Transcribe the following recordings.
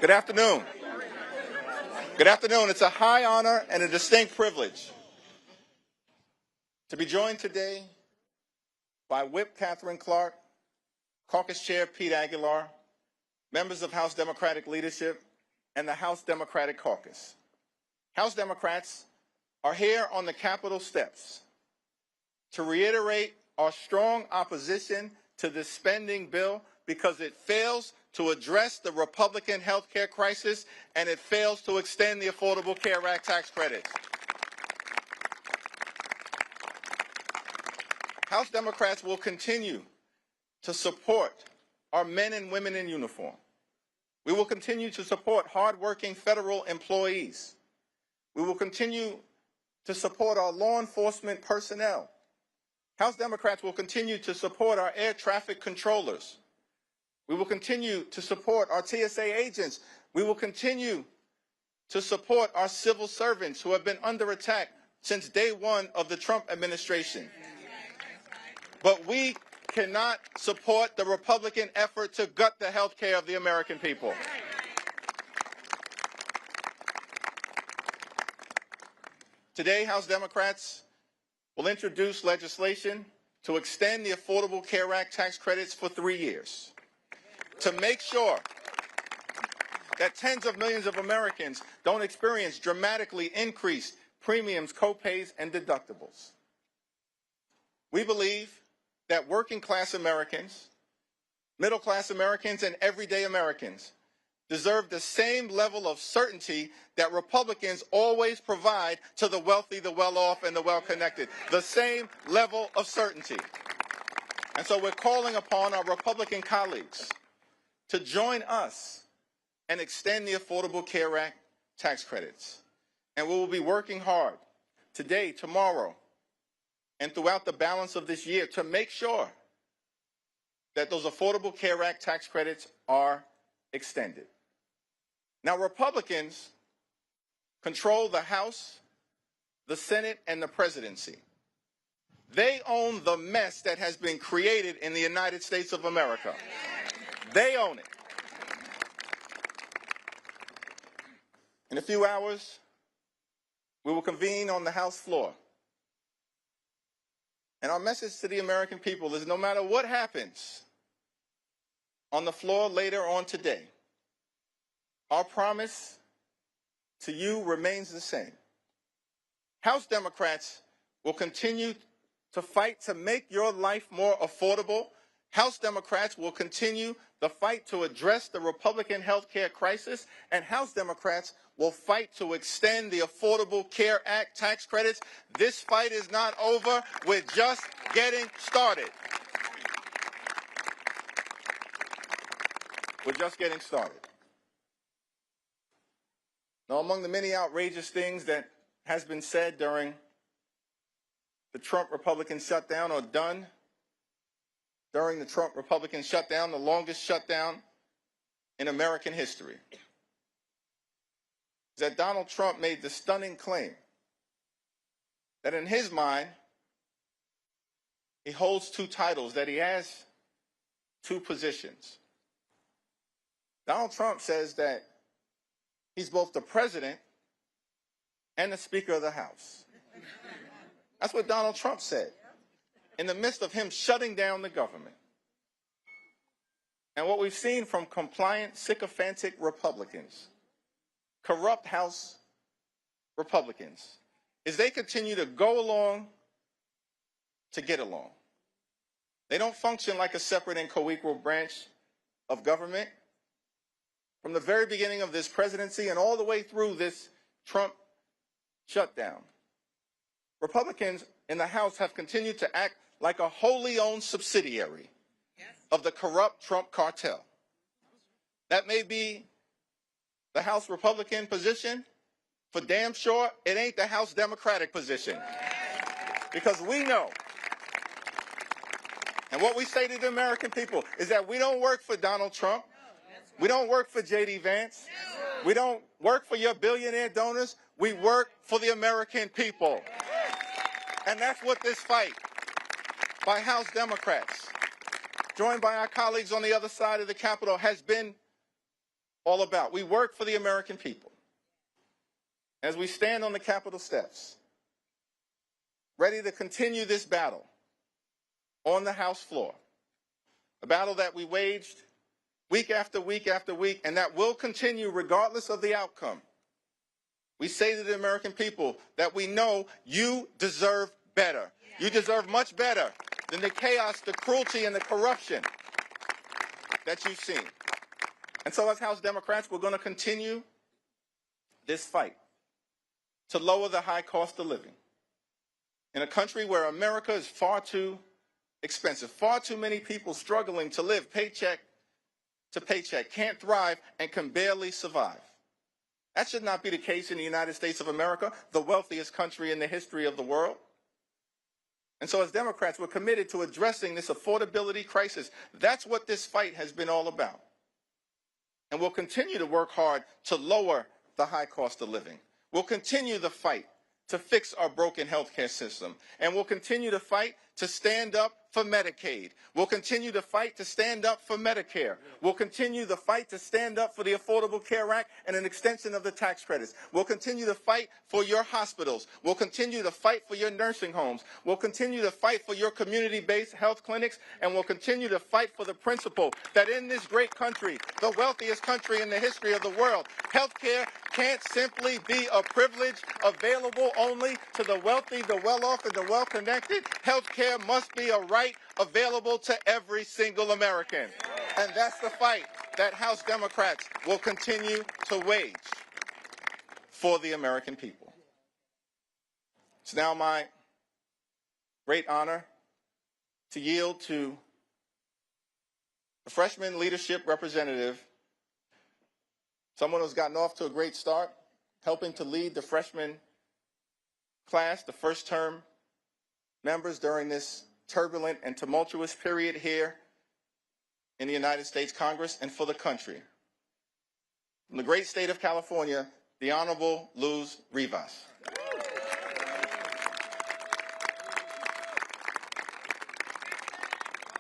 Good afternoon. Good afternoon. It's a high honor and a distinct privilege to be joined today by Whip Catherine Clark, Caucus Chair Pete Aguilar, members of House Democratic leadership, and the House Democratic Caucus. House Democrats are here on the Capitol steps to reiterate our strong opposition to this spending bill because it fails to address the Republican health care crisis and it fails to extend the Affordable Care Act tax credit. House Democrats will continue to support our men and women in uniform. We will continue to support hardworking federal employees. We will continue to support our law enforcement personnel. House Democrats will continue to support our air traffic controllers. We will continue to support our TSA agents. We will continue to support our civil servants who have been under attack since day one of the Trump administration. But we cannot support the Republican effort to gut the health care of the American people. Today, House Democrats will introduce legislation to extend the Affordable Care Act tax credits for 3 years, to make sure that tens of millions of Americans don't experience dramatically increased premiums, co-pays, and deductibles. We believe that working-class Americans, middle-class Americans, and everyday Americans deserve the same level of certainty that Republicans always provide to the wealthy, the well-off, and the well-connected. The same level of certainty. And so we're calling upon our Republican colleagues to join us and extend the Affordable Care Act tax credits. And we will be working hard today, tomorrow, and throughout the balance of this year to make sure that those Affordable Care Act tax credits are extended. Now, Republicans control the House, the Senate, and the presidency. They own the mess that has been created in the United States of America. They own it. In a few hours, we will convene on the House floor. And our message to the American people is no matter what happens on the floor later on today, our promise to you remains the same. House Democrats will continue to fight to make your life more affordable. House Democrats will continue the fight to address the Republican health care crisis, and House Democrats will fight to extend the Affordable Care Act tax credits. This fight is not over. We're just getting started. We're just getting started. Now, among the many outrageous things that has been said during the Trump Republican shutdown or done during the Trump Republican shutdown, the longest shutdown in American history, is that Donald Trump made the stunning claim that in his mind, he holds two titles, that he has two positions. Donald Trump says that he's both the president and the Speaker of the House. That's what Donald Trump said in the midst of him shutting down the government. And what we've seen from compliant, sycophantic Republicans, corrupt House Republicans, is they continue to go along to get along. They don't function like a separate and co-equal branch of government. From the very beginning of this presidency and all the way through this Trump shutdown, Republicans in the House have continued to act like a wholly owned subsidiary of the corrupt Trump cartel. That may be the House Republican position. For damn sure, it ain't the House Democratic position. Because we know, and what we say to the American people is that we don't work for Donald Trump. We don't work for J.D. Vance. We don't work for your billionaire donors. We work for the American people. And that's what this fight by House Democrats, joined by our colleagues on the other side of the Capitol, has been all about. We work for the American people. As we stand on the Capitol steps, ready to continue this battle on the House floor, a battle that we waged week after week after week, and that will continue regardless of the outcome. We say to the American people that we know you deserve better. You deserve much better than the chaos, the cruelty, and the corruption that you've seen. And so as House Democrats, we're going to continue this fight to lower the high cost of living in a country where America is far too expensive, far too many people struggling to live paycheck to paycheck, can't thrive, and can barely survive. That should not be the case in the United States of America, the wealthiest country in the history of the world. And so as Democrats, we're committed to addressing this affordability crisis. That's what this fight has been all about. And we'll continue to work hard to lower the high cost of living. We'll continue the fight to fix our broken healthcare system. And we'll continue to fight to stand up for Medicaid. We'll continue to fight to stand up for Medicare. We'll continue the fight to stand up for the Affordable Care Act and an extension of the tax credits. We'll continue to fight for your hospitals. We'll continue to fight for your nursing homes. We'll continue to fight for your community-based health clinics. And we'll continue to fight for the principle that in this great country, the wealthiest country in the history of the world, healthcare can't simply be a privilege available only to the wealthy, the well-off, and the well-connected. Healthcare must be a right available to every single American. And that's the fight that House Democrats will continue to wage for the American people. It's now my great honor to yield to the freshman leadership representative, someone who's gotten off to a great start, helping to lead the freshman class, the first term members during this turbulent and tumultuous period here in the United States Congress and for the country. From the great state of California, the Honorable Luz Rivas.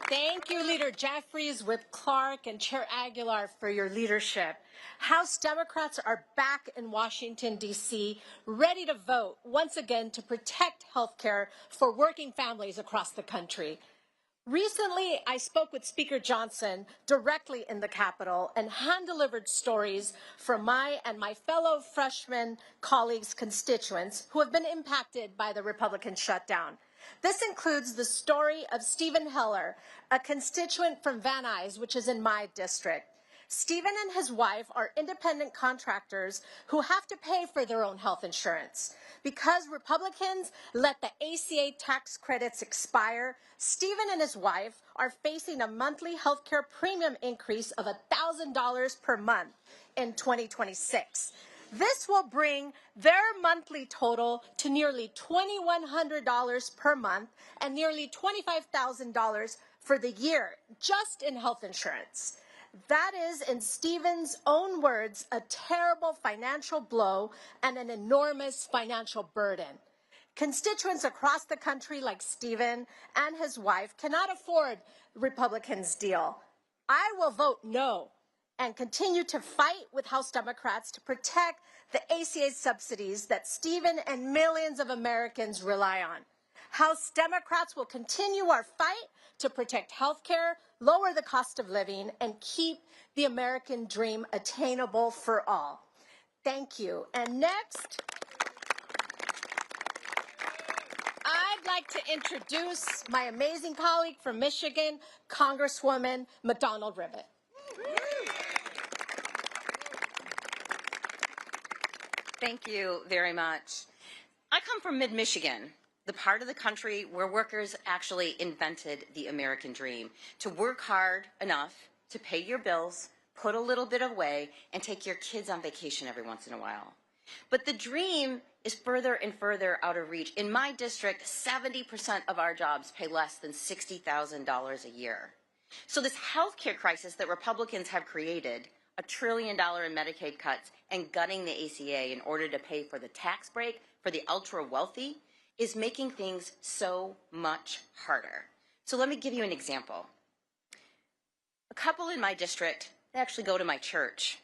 Thank you, Leader Jeffries, Whip Clark, and Chair Aguilar for your leadership. House Democrats are back in Washington, D.C., ready to vote once again to protect health care for working families across the country. Recently, I spoke with Speaker Johnson directly in the Capitol and hand-delivered stories from my and my fellow freshman colleagues' constituents who have been impacted by the Republican shutdown. This includes the story of Stephen Heller, a constituent from Van Nuys, which is in my district. Stephen and his wife are independent contractors who have to pay for their own health insurance. Because Republicans let the ACA tax credits expire, Stephen and his wife are facing a monthly health care premium increase of $1,000 per month in 2026. This will bring their monthly total to nearly $2,100 per month and nearly $25,000 for the year, just in health insurance. That is, in Stephen's own words, a terrible financial blow and an enormous financial burden. Constituents across the country like Stephen and his wife cannot afford Republicans' deal. I will vote no and continue to fight with House Democrats to protect the ACA subsidies that Stephen and millions of Americans rely on. House Democrats will continue our fight to protect health care, lower the cost of living, and keep the American dream attainable for all. Thank you. And next, I'd like to introduce my amazing colleague from Michigan, Congresswoman McDonald-Rivet. Thank you very much. I come from mid-Michigan, the part of the country where workers actually invented the American dream, to work hard enough to pay your bills, put a little bit away, and take your kids on vacation every once in a while. But the dream is further and further out of reach. In my district, 70% of our jobs pay less than $60,000 a year. So this healthcare crisis that Republicans have created, $1 trillion in Medicaid cuts and gutting the ACA in order to pay for the tax break for the ultra-wealthy, is making things so much harder. So let me give you an example. A couple in my district, they actually go to my church.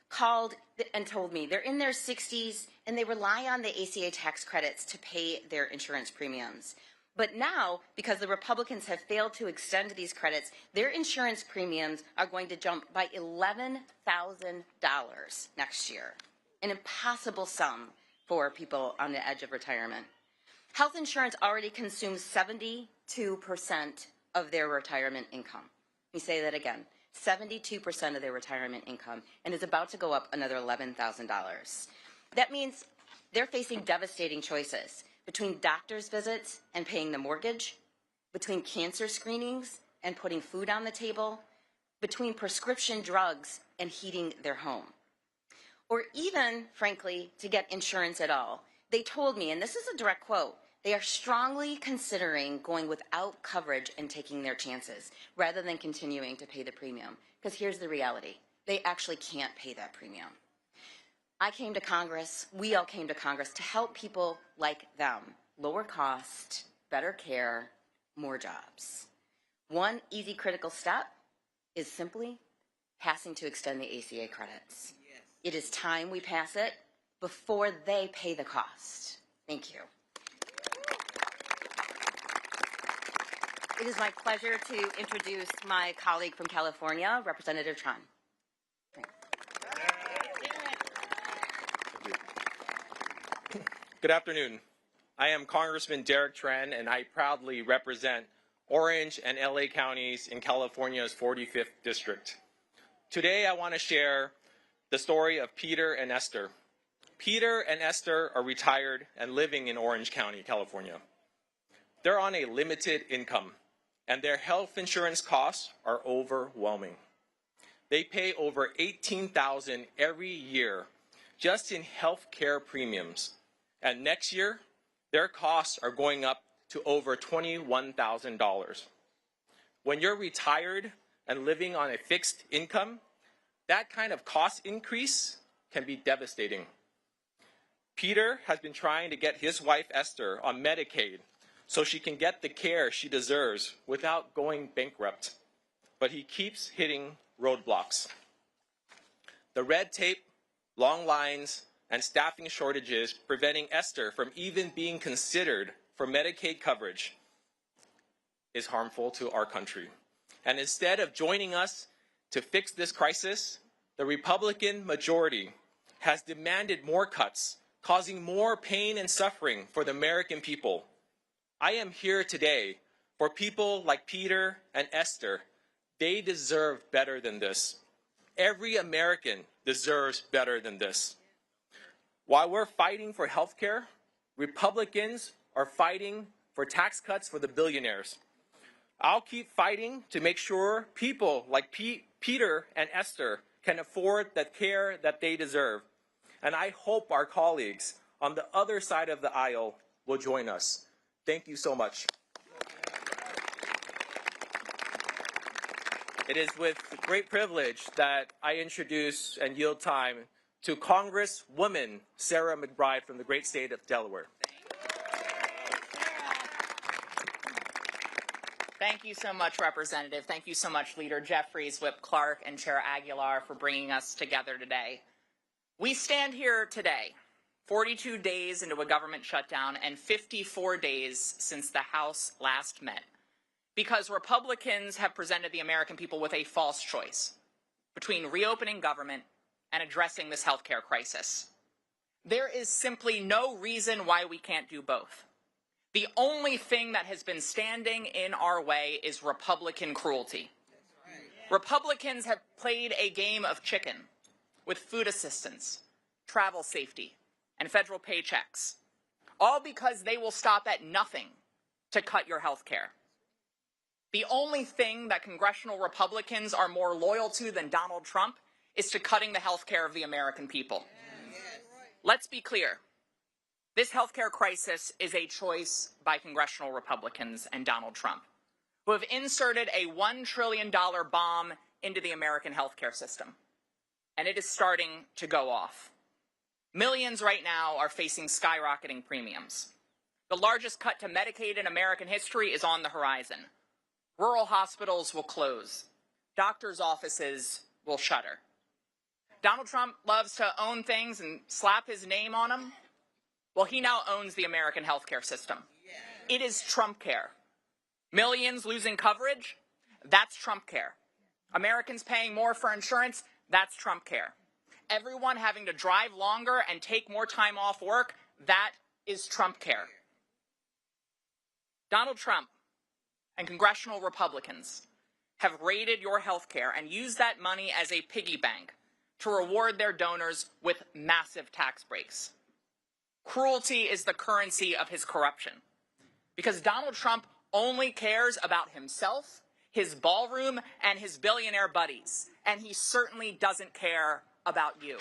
called and told me they're in their 60s and they rely on the ACA tax credits to pay their insurance premiums. But now, because the Republicans have failed to extend these credits, their insurance premiums are going to jump by $11,000 next year. An impossible sum for people on the edge of retirement. Health insurance already consumes 72% of their retirement income. Let me say that again. 72% of their retirement income, and is about to go up another $11,000. That means they're facing devastating choices between doctor's visits and paying the mortgage, between cancer screenings and putting food on the table, between prescription drugs and heating their home. Or even, frankly, to get insurance at all. They told me, and this is a direct quote, they are strongly considering going without coverage and taking their chances rather than continuing to pay the premium. Because here's the reality. They actually can't pay that premium. I came to Congress, we all came to Congress to help people like them. Lower cost, better care, more jobs. One easy critical step is simply passing to extend the ACA credits. Yes. It is time we pass it before they pay the cost. Thank you. It is my pleasure to introduce my colleague from California, Representative Tran. Good afternoon. I am Congressman Derek Tran, and I proudly represent Orange and LA counties in California's 45th district. Today, I want to share the story of Peter and Esther. Peter and Esther are retired and living in Orange County, California. They're on a limited income, and their health insurance costs are overwhelming. They pay over $18,000 every year just in health care premiums. And next year, their costs are going up to over $21,000. When you're retired and living on a fixed income, that kind of cost increase can be devastating. Peter has been trying to get his wife, Esther, on Medicaid so she can get the care she deserves without going bankrupt. But he keeps hitting roadblocks. The red tape, long lines, and staffing shortages preventing Esther from even being considered for Medicaid coverage is harmful to our country. And instead of joining us to fix this crisis, the Republican majority has demanded more cuts, causing more pain and suffering for the American people. I am here today for people like Peter and Esther. They deserve better than this. Every American deserves better than this. While we're fighting for health care, Republicans are fighting for tax cuts for the billionaires. I'll keep fighting to make sure people like Peter and Esther can afford the care that they deserve. And I hope our colleagues on the other side of the aisle will join us. Thank you so much. It is with great privilege that I introduce and yield time to Congresswoman Sarah McBride from the great state of Delaware. Thank you so much, Representative. Thank you so much, Leader Jeffries, Whip Clark, and Chair Aguilar for bringing us together today. We stand here today, 42 days into a government shutdown and 54 days since the House last met, because Republicans have presented the American people with a false choice between reopening government and addressing this healthcare crisis. There is simply no reason why we can't do both. The only thing that has been standing in our way is Republican cruelty. Republicans have played a game of chicken with food assistance, travel safety, and federal paychecks, all because they will stop at nothing to cut your health care. The only thing that congressional Republicans are more loyal to than Donald Trump is to cutting the health care of the American people. Let's be clear. This health care crisis is a choice by congressional Republicans and Donald Trump, who have inserted a $1 trillion bomb into the American health care system. And it is starting to go off. Millions right now are facing skyrocketing premiums. The largest cut to Medicaid in American history is on the horizon. Rural hospitals will close. Doctors' offices will shutter. Donald Trump loves to own things and slap his name on them. Well, he now owns the American healthcare system. It is Trump care. Millions losing coverage, that's Trump care. Americans paying more for insurance, that's Trump care. Everyone having to drive longer and take more time off work, that is Trump care. Donald Trump and congressional Republicans have raided your health care and used that money as a piggy bank to reward their donors with massive tax breaks. Cruelty is the currency of his corruption, because Donald Trump only cares about himself, his ballroom, and his billionaire buddies, and he certainly doesn't care about you.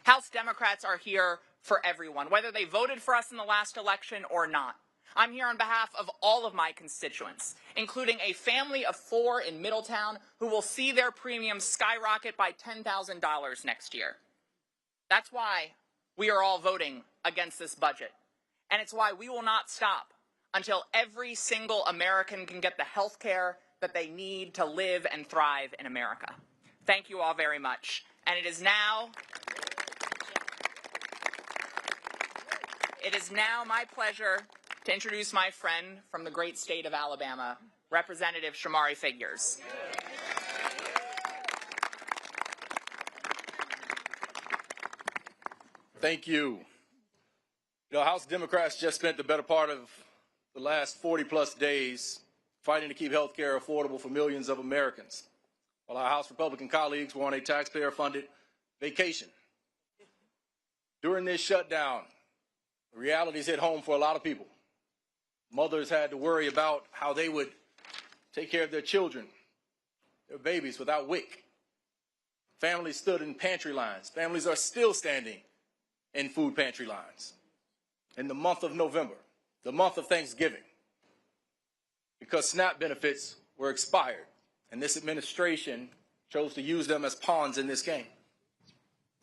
House Democrats are here for everyone, whether they voted for us in the last election or not. I'm here on behalf of all of my constituents, including a family of 4 in Middletown who will see their premiums skyrocket by $10,000 next year. That's why we are all voting against this budget, and it's why we will not stop until every single American can get the health care that they need to live and thrive in America. Thank you all very much. And it is now my pleasure to introduce my friend from the great state of Alabama, Representative Shamari Figures. Thank you. House Democrats just spent the better part of the last 40-plus days fighting to keep health care affordable for millions of Americans, while our House Republican colleagues were on a taxpayer-funded vacation. During this shutdown, the realities hit home for a lot of people. Mothers had to worry about how they would take care of their children, their babies, without WIC. Families stood in pantry lines. Families are still standing in food pantry lines in the month of November, the month of Thanksgiving, because SNAP benefits were expired, and this administration chose to use them as pawns in this game.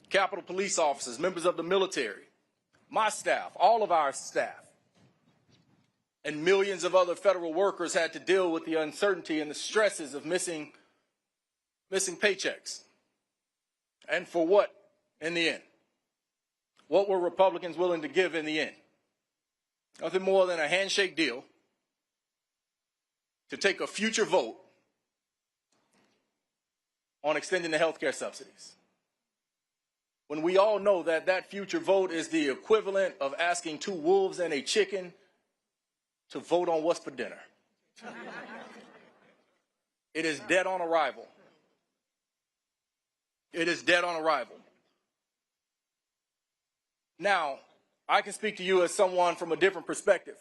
Capitol Police officers, members of the military, my staff, all of our staff, and millions of other federal workers had to deal with the uncertainty and the stresses of missing paychecks. And for what in the end? What were Republicans willing to give in the end? Nothing more than a handshake deal to take a future vote on extending the health care subsidies, when we all know that that future vote is the equivalent of asking 2 wolves and a chicken to vote on what's for dinner. It is dead on arrival. It is dead on arrival. Now, I can speak to you as someone from a different perspective.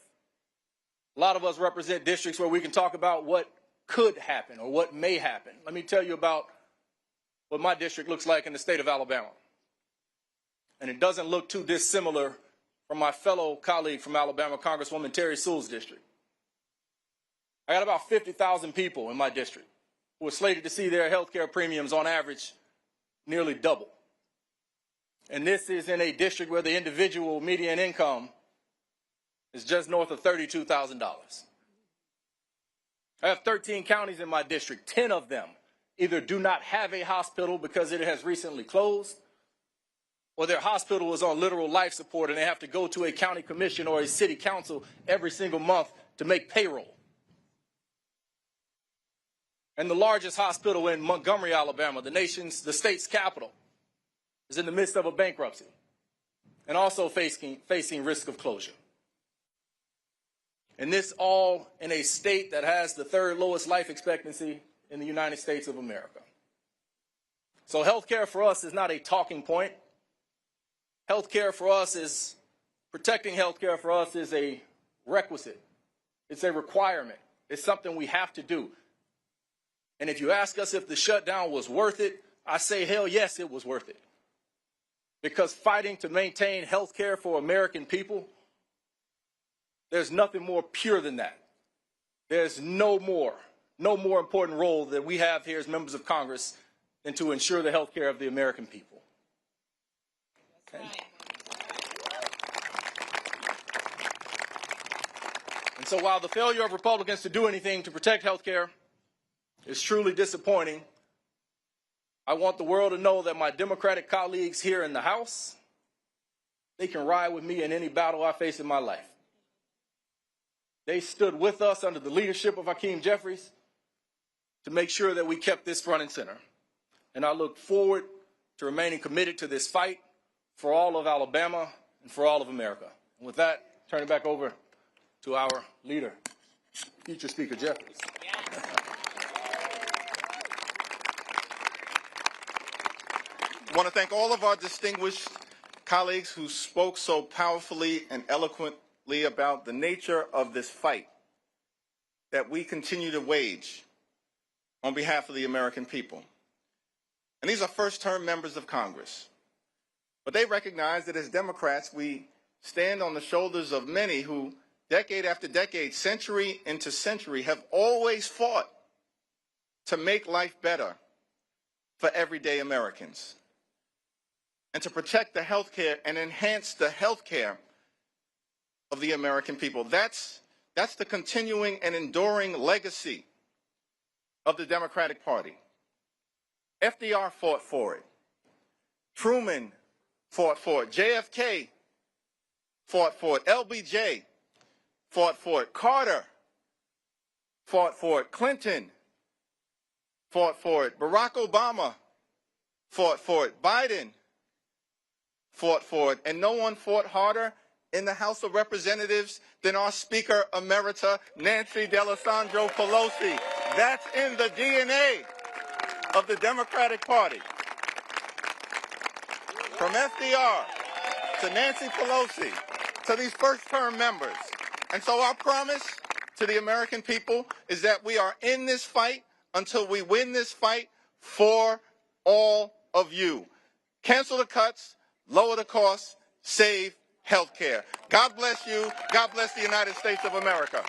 A lot of us represent districts where we can talk about what could happen or what may happen. Let me tell you about what my district looks like in the state of Alabama. And it doesn't look too dissimilar from my fellow colleague from Alabama, Congresswoman Terry Sewell's district. I got about 50,000 people in my district who are slated to see their health care premiums on average nearly double. And this is in a district where the individual median income is just north of $32,000. I have 13 counties in my district. 10 of them either do not have a hospital because it has recently closed, or their hospital is on literal life support and they have to go to a county commission or a city council every single month to make payroll. And the largest hospital in Montgomery, Alabama, the state's capital, is in the midst of a bankruptcy and also facing risk of closure. And this all in a state that has the 3rd lowest life expectancy in the United States of America. So health care for us is not a talking point. Health care for us is, protecting health care for us is a requisite. It's a requirement. It's something we have to do. And if you ask us if the shutdown was worth it, I say, hell yes, it was worth it. Because fighting to maintain health care for American people, there's nothing more pure than that. There's no more important role that we have here as members of Congress than to ensure the health care of the American people. Okay. And so while the failure of Republicans to do anything to protect health care is truly disappointing, I want the world to know that my Democratic colleagues here in the House, they can ride with me in any battle I face in my life. They stood with us under the leadership of Hakim Jeffries to make sure that we kept this front and center. And I look forward to remaining committed to this fight for all of Alabama and for all of America. And with that, turn it back over to our leader, future Speaker Jeffries. I want to thank all of our distinguished colleagues who spoke so powerfully and eloquently about the nature of this fight that we continue to wage on behalf of the American people. And these are first-term members of Congress. But they recognize that as Democrats, we stand on the shoulders of many who, decade after decade, century into century, have always fought to make life better for everyday Americans and to protect the health care and enhance the health care of the American people. That's the continuing and enduring legacy of the Democratic Party. FDR fought for it. Truman fought for it. JFK fought for it. LBJ fought for it. Carter fought for it. Clinton fought for it. Barack Obama fought for it. Biden fought for it. And no one fought harder in the House of Representatives than our Speaker Emerita, Nancy D'Alessandro Pelosi. That's in the DNA of the Democratic Party. From FDR to Nancy Pelosi to these first-term members. And so our promise to the American people is that we are in this fight until we win this fight for all of you. Cancel the cuts, lower the costs, save health care. God bless you. God bless the United States of America.